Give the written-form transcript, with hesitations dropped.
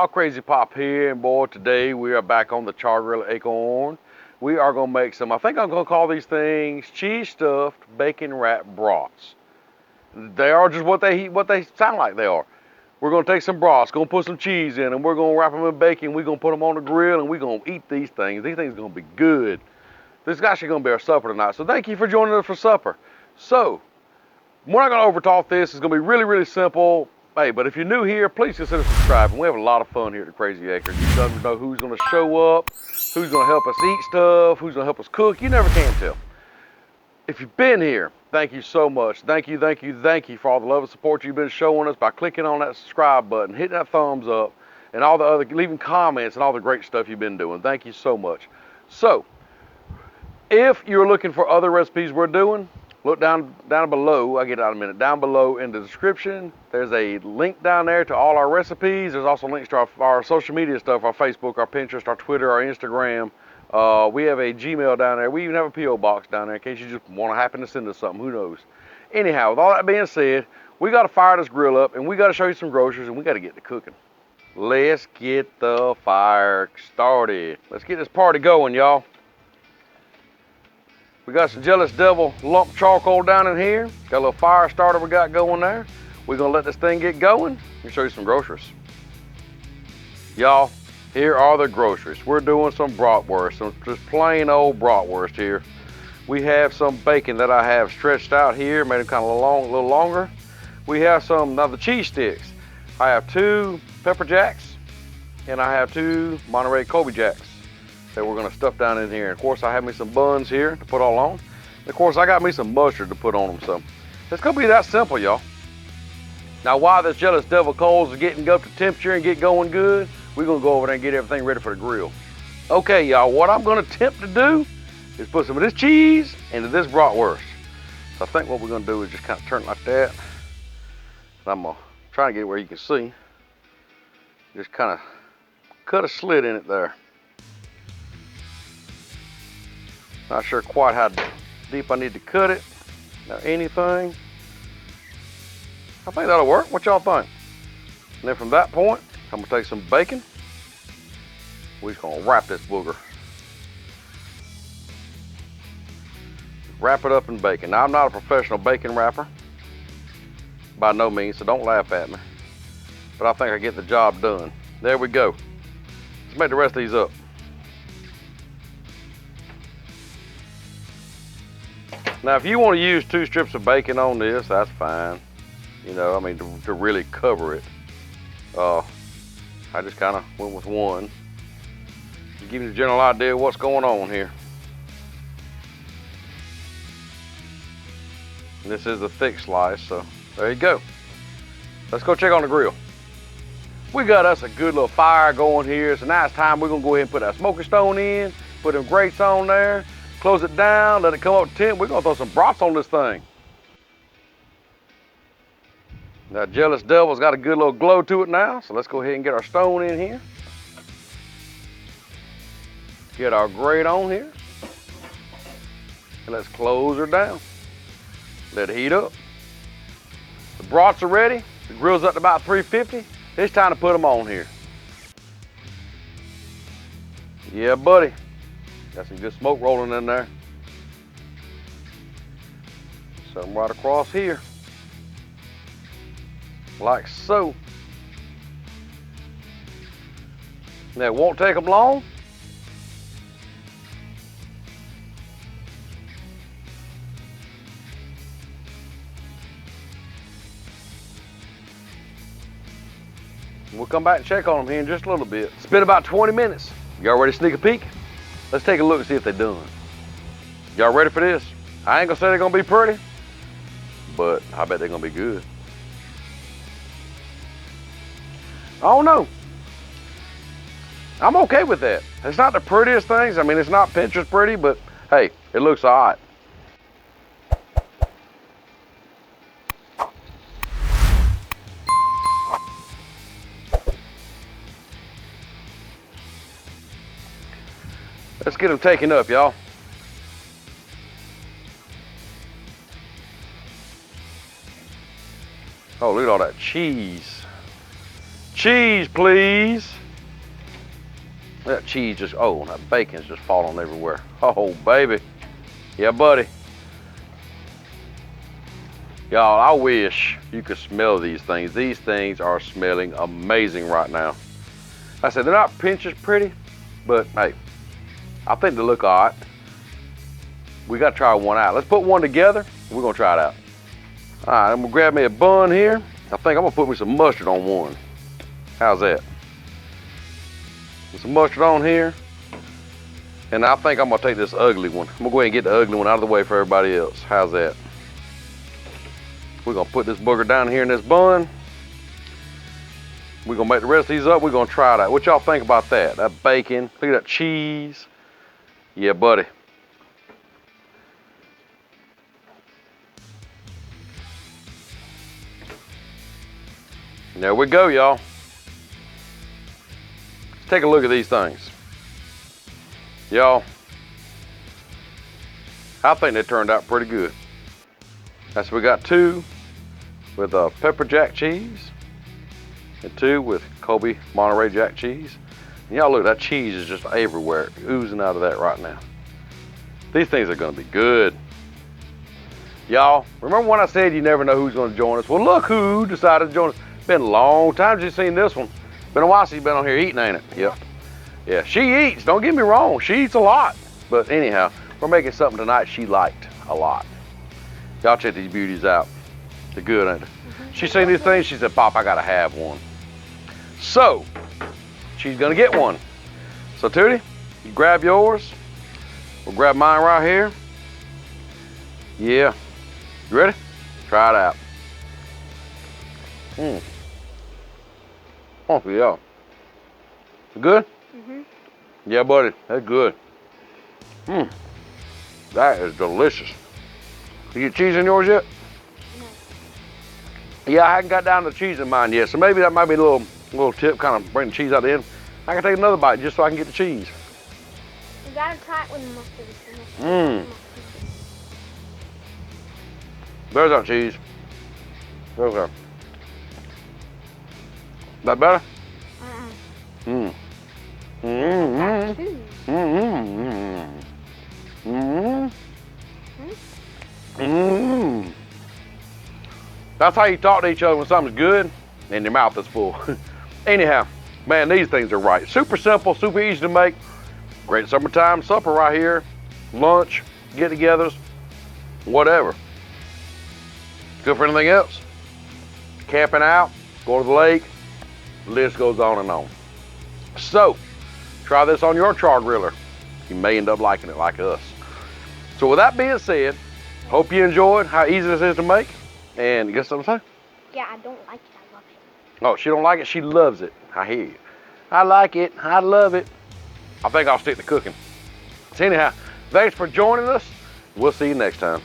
y'all, Crazy Pop here, and boy, today we are back on the Char Griller Akorn. We are gonna make some, I think I'm gonna call these things cheese stuffed bacon wrapped brats. They are just what they sound like they are. We're gonna take some brats, gonna put some cheese in them, we're gonna wrap them in bacon, we're gonna put them on the grill, and we're gonna eat these things. These things are gonna be good. This is actually gonna be our supper tonight, so thank you for joining us for supper. So, we're not gonna overtalk this, it's gonna be really, really simple. Hey, but if you're new here, please consider subscribing. We have a lot of fun here at the Crazy Acre. You never know who's gonna show up, who's gonna help us eat stuff, who's gonna help us cook. You never can tell. If you've been here, thank you so much. Thank you, thank you, thank you for all the love and support you've been showing us by clicking on that subscribe button, hitting that thumbs up, and all the other, leaving comments and all the great stuff you've been doing. Thank you so much. So, if you're looking for other recipes we're doing, look down below. I'll get out in a minute. Down below in the description, there's a link down there to all our recipes. There's also links to our social media stuff, our Facebook, our Pinterest, our Twitter, our Instagram. We have a Gmail down there. We even have a P.O. box down there in case you just want to happen to send us something. Who knows? Anyhow, with all that being said, we got to fire this grill up, and we got to show you some groceries, and we got to get to cooking. Let's get the fire started. Let's get this party going, y'all. We got some Jealous Devil lump charcoal down in here. Got a little fire starter we got going there. We're gonna let this thing get going and show you some groceries. Y'all, here are the groceries. We're doing some bratwurst, some just plain old bratwurst here. We have some bacon that I have stretched out here, made them kind of a little longer. We have some, now the cheese sticks. I have 2 pepper jacks and I have 2 Monterey Colby jacks that we're gonna stuff down in here. And of course, I have me some buns here to put all on. And of course, I got me some mustard to put on them. So it's gonna be that simple, y'all. Now, while this Jealous Devil coals are getting up to temperature and get going good, we're gonna go over there and get everything ready for the grill. Okay, y'all, what I'm gonna attempt to do is put some of this cheese into this bratwurst. So I think what we're gonna do is just kind of turn it like that. And I'm gonna try to get it where you can see. Just kind of cut a slit in it there. Not sure quite how deep I need to cut it or anything. I think that'll work. What y'all think? And then from that point, I'm gonna take some bacon. We're just gonna wrap this booger. Wrap it up in bacon. Now, I'm not a professional bacon wrapper, by no means, so don't laugh at me. But I think I get the job done. There we go. Let's make the rest of these up. Now, if you want to use 2 strips of bacon on this, that's fine. You know, I mean, to really cover it. I just kind of went with 1. To give you a general idea of what's going on here. And this is a thick slice, so there you go. Let's go check on the grill. We got us a good little fire going here. So now it's time we're gonna go ahead and put our smoking stone in, put them grates on there, close it down, let it come up to temp. We're gonna throw some brats on this thing. Now, Jealous Devil's got a good little glow to it now, so let's go ahead and get our stone in here. Get our grate on here. And let's close her down. Let it heat up. The brats are ready. The grill's up to about 350. It's time to put them on here. Yeah, buddy. Got some good smoke rolling in there. Set them right across here. Like so. Now, it won't take them long. We'll come back and check on them here in just a little bit. It's been about 20 minutes. Y'all ready to sneak a peek? Let's take a look and see if they're done. Y'all ready for this? I ain't gonna say they're gonna be pretty, but I bet they're gonna be good. I don't know. I'm okay with that. It's not the prettiest things. I mean, it's not Pinterest pretty, but hey, it looks all right. Let's get them taken up, y'all. Oh, look at all that cheese. cheese, please. That cheese just, oh, that bacon's just falling everywhere. Oh, baby. Yeah, buddy. Y'all, I wish you could smell these things. These things are smelling amazing right now. Like I said, they're not pinches pretty, but hey, I think they look all right. We got to try one out. Let's put one together. We're going to try it out. All right, I'm going to grab me a bun here. I think I'm going to put me some mustard on one. How's that? Put some mustard on here. And I think I'm going to take this ugly one. I'm going to go ahead and get the ugly one out of the way for everybody else. How's that? We're going to put this booger down here in this bun. We're going to make the rest of these up. We're going to try it out. What y'all think about that? That bacon. Look at that cheese. Yeah, buddy. There we go, y'all. Let's take a look at these things. Y'all, I think they turned out pretty good. That's we got two with pepper jack cheese and two with Kobe Monterey Jack cheese. And y'all look, that cheese is just everywhere, oozing out of that right now. These things are gonna be good. Y'all, remember when I said you never know who's gonna join us? Well, look who decided to join us. Been a long time since you've seen this one. Been a while since you've been on here eating, ain't it? Yep. Yeah, she eats, don't get me wrong, she eats a lot. But anyhow, we're making something tonight she liked a lot. Y'all check these beauties out. They're good, ain't they? She seen these things, she said, Pop, I gotta have one. So, she's gonna get one. So Tootie, you grab yours. We'll grab mine right here. Yeah. You ready? Try it out. Oh, yeah. Good? Yeah, buddy, that's good. That is delicious. You get cheese in yours yet? No. Yeah, I haven't got down to the cheese in mine yet, so maybe that might be a little tip, kind of bring the cheese out the end. I can take another bite just so I can get the cheese. You gotta try it with the mustard. There's our cheese. There's our. That better? That's how you talk to each other when something's good and your mouth is full. Anyhow, man, these things are right. Super simple, super easy to make. Great summertime supper right here. Lunch, get-togethers, whatever. Good for anything else. Camping out, go to the lake, the list goes on and on. So, try this on your char griller. You may end up liking it like us. So with that being said, hope you enjoyed how easy this is to make. And you got something to say? Yeah, I don't like it, I love it. Oh, she don't like it, she loves it. I hear you. I like it, I love it. I think I'll stick to cooking. So anyhow, thanks for joining us. We'll see you next time.